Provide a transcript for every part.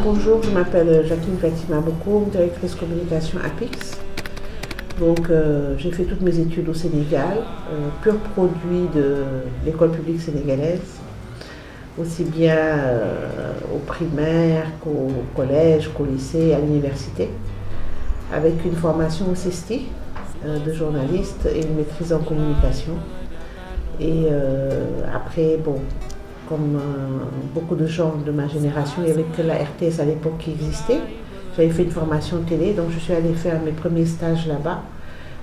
Bonjour, je m'appelle Jacqueline Fatima Bokoum, directrice communication à Pix. Donc, j'ai fait toutes mes études au Sénégal, pur produit de l'école publique sénégalaise, aussi bien au primaire qu'au collège, qu'au lycée, à l'université, avec une formation au CESTI de journaliste et une maîtrise en communication. Et après, bon, comme beaucoup de gens de ma génération, il n'y avait que la RTS à l'époque qui existait. J'avais fait une formation télé, donc je suis allée faire mes premiers stages là-bas.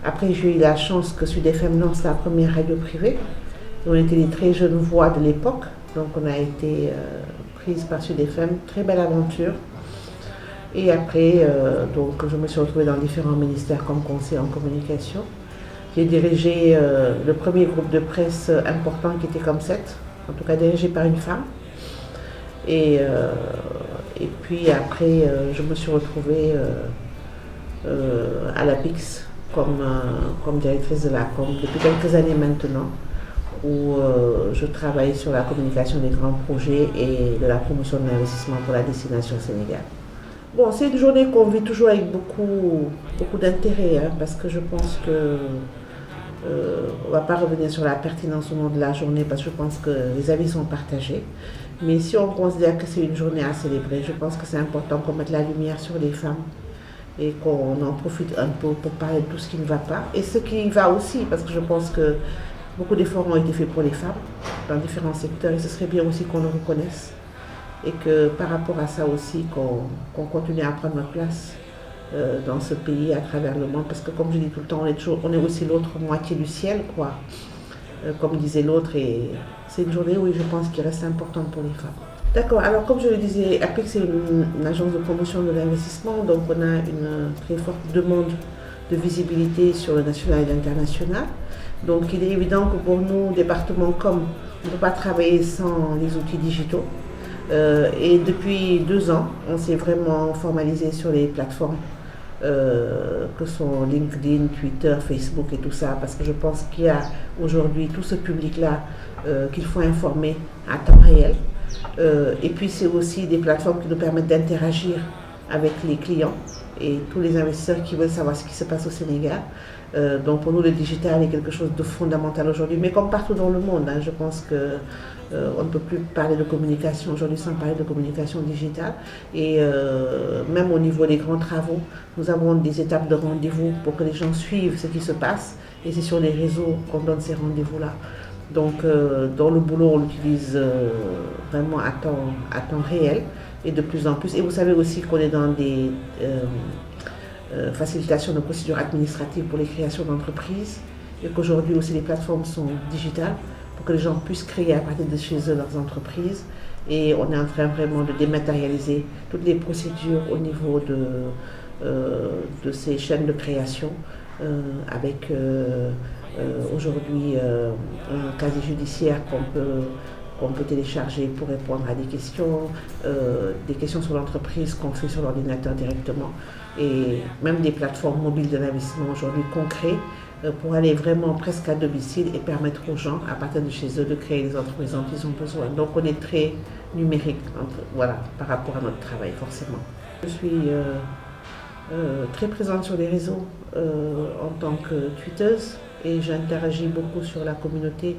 Après, j'ai eu la chance que Sud FM lance la première radio privée. On était les très jeunes voix de l'époque, donc on a été prise par Sud FM, très belle aventure. Et après, donc, je me suis retrouvée dans différents ministères comme conseiller en communication. J'ai dirigé le premier groupe de presse important qui était Comme7, en tout cas dirigé par une femme. Et puis après, je me suis retrouvée à la Pix comme directrice de la com depuis quelques années maintenant, où je travaille sur la communication des grands projets et de la promotion de l'investissement pour la destination Sénégal. Bon, c'est une journée qu'on vit toujours avec beaucoup d'intérêt, hein, parce que je pense que on ne va pas revenir sur la pertinence au nom de la journée parce que je pense que les avis sont partagés. Mais si on considère que c'est une journée à célébrer, je pense que c'est important qu'on mette la lumière sur les femmes et qu'on en profite un peu pour parler de tout ce qui ne va pas et ce qui va aussi, parce que je pense que beaucoup d'efforts ont été faits pour les femmes dans différents secteurs et ce serait bien aussi qu'on le reconnaisse et que par rapport à ça aussi qu'on continue à prendre notre place dans ce pays à travers le monde, parce que comme je dis tout le temps, on est aussi l'autre moitié du ciel, quoi. Comme disait l'autre, et c'est une journée, oui, je pense, qui reste importante pour les femmes. D'accord, alors comme je le disais, APEX c'est une agence de promotion de l'investissement, donc on a une très forte demande de visibilité sur le national et l'international. Donc il est évident que pour nous, département com, on ne peut pas travailler sans les outils digitaux. Et depuis 2 ans, on s'est vraiment formalisé sur les plateformes que sont LinkedIn, Twitter, Facebook et tout ça, parce que je pense qu'il y a aujourd'hui tout ce public-là qu'il faut informer à temps réel. Et puis c'est aussi des plateformes qui nous permettent d'interagir avec les clients et tous les investisseurs qui veulent savoir ce qui se passe au Sénégal. Donc pour nous, le digital est quelque chose de fondamental aujourd'hui, mais comme partout dans le monde, hein, je pense que on ne peut plus parler de communication aujourd'hui sans parler de communication digitale. Et même au niveau des grands travaux, nous avons des étapes de rendez-vous pour que les gens suivent ce qui se passe. Et c'est sur les réseaux qu'on donne ces rendez-vous-là. Donc dans le boulot, on l'utilise vraiment à temps réel et de plus en plus. Et vous savez aussi qu'on est dans des facilitations de procédures administratives pour les créations d'entreprises et qu'aujourd'hui aussi les plateformes sont digitales pour que les gens puissent créer à partir de chez eux leurs entreprises. Et on est en train vraiment de dématérialiser toutes les procédures au niveau de ces chaînes de création avec aujourd'hui un casier judiciaire qu'on peut télécharger pour répondre à des questions sur l'entreprise qu'on fait sur l'ordinateur directement, et même des plateformes mobiles de l'investissement aujourd'hui qu'on crée pour aller vraiment presque à domicile et permettre aux gens, à partir de chez eux, de créer les entreprises dont ils ont besoin. Donc on est très numérique, voilà, par rapport à notre travail, forcément. Je suis très présente sur les réseaux en tant que tweeteuse et j'interagis beaucoup sur la communauté,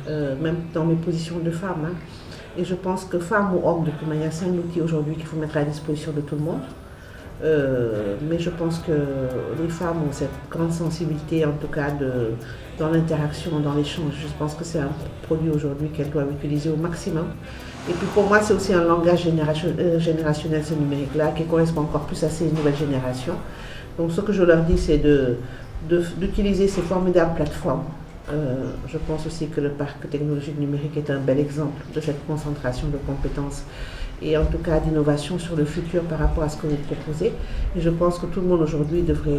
même dans mes positions de femme. Hein. Et je pense que femme ou homme, de toute manière, c'est un outil aujourd'hui qu'il faut mettre à la disposition de tout le monde. Mais je pense que les femmes ont cette grande sensibilité, en tout cas dans l'interaction, dans l'échange. Je pense que c'est un produit aujourd'hui qu'elles doivent utiliser au maximum. Et puis pour moi, c'est aussi un langage générationnel, ce numérique-là, qui correspond encore plus à ces nouvelles générations. Donc ce que je leur dis, c'est d'utiliser ces formidables plateformes. Je pense aussi que le parc technologique numérique est un bel exemple de cette concentration de compétences et en tout cas d'innovation sur le futur par rapport à ce que vous proposez. Et je pense que tout le monde aujourd'hui devrait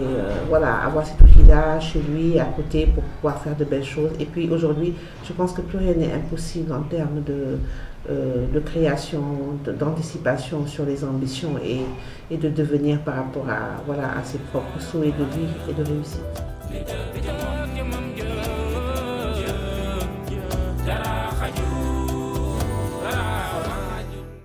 avoir cet outil-là chez lui, à côté, pour pouvoir faire de belles choses. Et puis aujourd'hui, je pense que plus rien n'est impossible en termes de création, d'anticipation sur les ambitions et de devenir par rapport à ses propres souhaits de vie et de réussite.